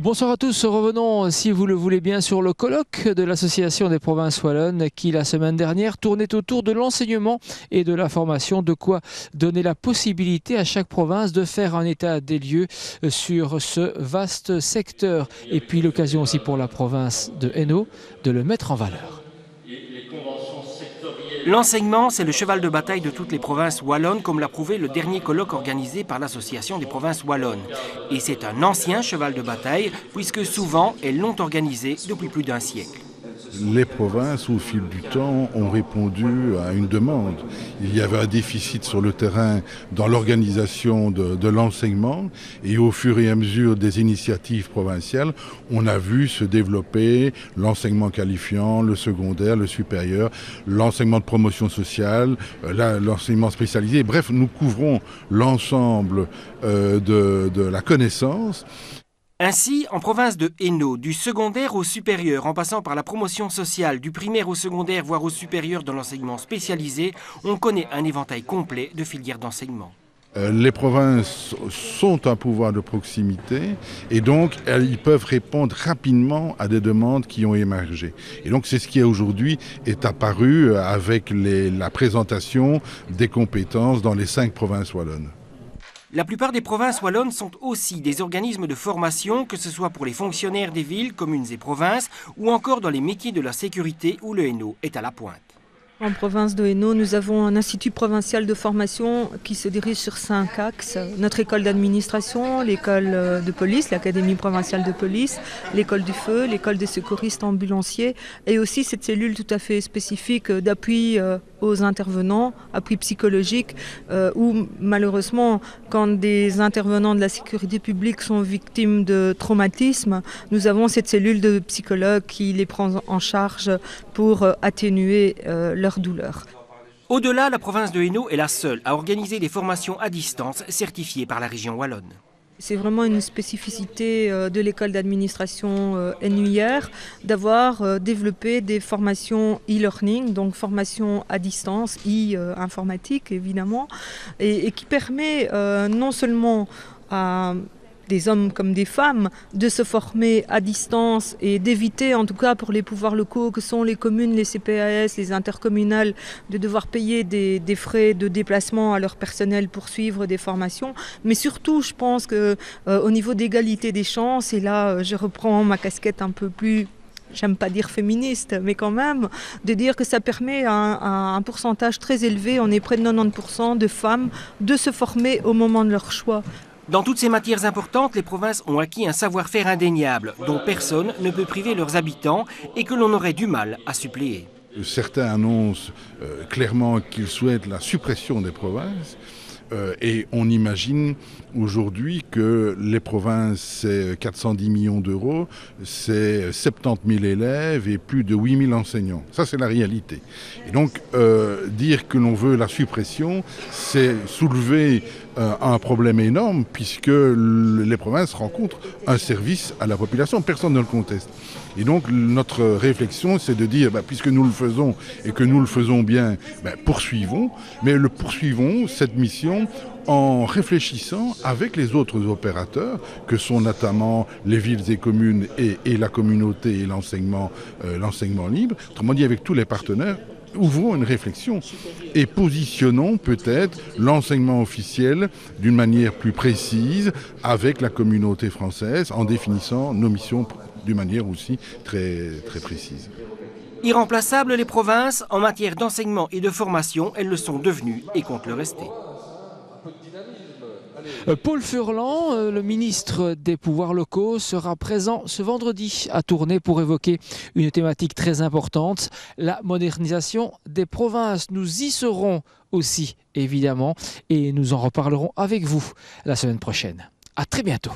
Bonsoir à tous, revenons si vous le voulez bien sur le colloque de l'Association des provinces wallonnes qui la semaine dernière tournait autour de l'enseignement et de la formation, de quoi donner la possibilité à chaque province de faire un état des lieux sur ce vaste secteur et puis l'occasion aussi pour la province de Hainaut de le mettre en valeur. L'enseignement, c'est le cheval de bataille de toutes les provinces wallonnes, comme l'a prouvé le dernier colloque organisé par l'Association des provinces wallonnes. Et c'est un ancien cheval de bataille, puisque souvent, elles l'ont organisé depuis plus d'un siècle. Les provinces, au fil du temps, ont répondu à une demande. Il y avait un déficit sur le terrain dans l'organisation de l'enseignement et au fur et à mesure des initiatives provinciales, on a vu se développer l'enseignement qualifiant, le secondaire, le supérieur, l'enseignement de promotion sociale, l'enseignement spécialisé. Bref, nous couvrons l'ensemble de la connaissance. Ainsi, en province de Hainaut, du secondaire au supérieur, en passant par la promotion sociale, du primaire au secondaire, voire au supérieur dans l'enseignement spécialisé, on connaît un éventail complet de filières d'enseignement. Les provinces sont un pouvoir de proximité et donc ils peuvent répondre rapidement à des demandes qui ont émergé. Et donc c'est ce qui aujourd'hui est apparu avec la présentation des compétences dans les 5 provinces wallonnes. La plupart des provinces wallonnes sont aussi des organismes de formation, que ce soit pour les fonctionnaires des villes, communes et provinces, ou encore dans les métiers de la sécurité où le Hainaut est à la pointe. En province de Hainaut, nous avons un institut provincial de formation qui se dirige sur 5 axes. Notre école d'administration, l'école de police, l'académie provinciale de police, l'école du feu, l'école des secouristes ambulanciers et aussi cette cellule tout à fait spécifique d'appui aux intervenants, appui psychologique, où malheureusement, quand des intervenants de la sécurité publique sont victimes de traumatisme, nous avons cette cellule de psychologues qui les prend en charge pour atténuer leur douleur. Au-delà, la province de Hainaut est la seule à organiser des formations à distance certifiées par la région wallonne. C'est vraiment une spécificité de l'école d'administration NUIR d'avoir développé des formations e-learning, donc formation à distance, informatique évidemment, et qui permet non seulement à des hommes comme des femmes, de se former à distance et d'éviter, en tout cas pour les pouvoirs locaux que sont les communes, les CPAS, les intercommunales, de devoir payer des frais de déplacement à leur personnel pour suivre des formations. Mais surtout, je pense qu'au niveau d'égalité des chances, et là je reprends ma casquette un peu plus, j'aime pas dire féministe, mais quand même, de dire que ça permet à un pourcentage très élevé, on est près de 90% de femmes, de se former au moment de leur choix. Dans toutes ces matières importantes, les provinces ont acquis un savoir-faire indéniable, dont personne ne peut priver leurs habitants et que l'on aurait du mal à suppléer. Certains annoncent clairement qu'ils souhaitent la suppression des provinces. Et on imagine aujourd'hui que les provinces, c'est 410 millions d'euros, c'est 70 000 élèves et plus de 8 000 enseignants. Ça, c'est la réalité. Et donc, dire que l'on veut la suppression, c'est soulever un problème énorme puisque les provinces rencontrent un service à la population. Personne ne le conteste. Et donc, notre réflexion, c'est de dire, puisque nous le faisons et que nous le faisons bien, poursuivons. Mais poursuivons cette mission en réfléchissant avec les autres opérateurs, que sont notamment les villes et communes et la communauté et l'enseignement libre. Autrement dit, avec tous les partenaires, ouvrons une réflexion et positionnons peut-être l'enseignement officiel d'une manière plus précise avec la communauté française en définissant nos missions d'une manière aussi très, très précise. Irremplaçables, les provinces, en matière d'enseignement et de formation, elles le sont devenues et comptent le rester. Paul Furlan, le ministre des pouvoirs locaux, sera présent ce vendredi à Tournai pour évoquer une thématique très importante, la modernisation des provinces. Nous y serons aussi, évidemment, et nous en reparlerons avec vous la semaine prochaine. À très bientôt.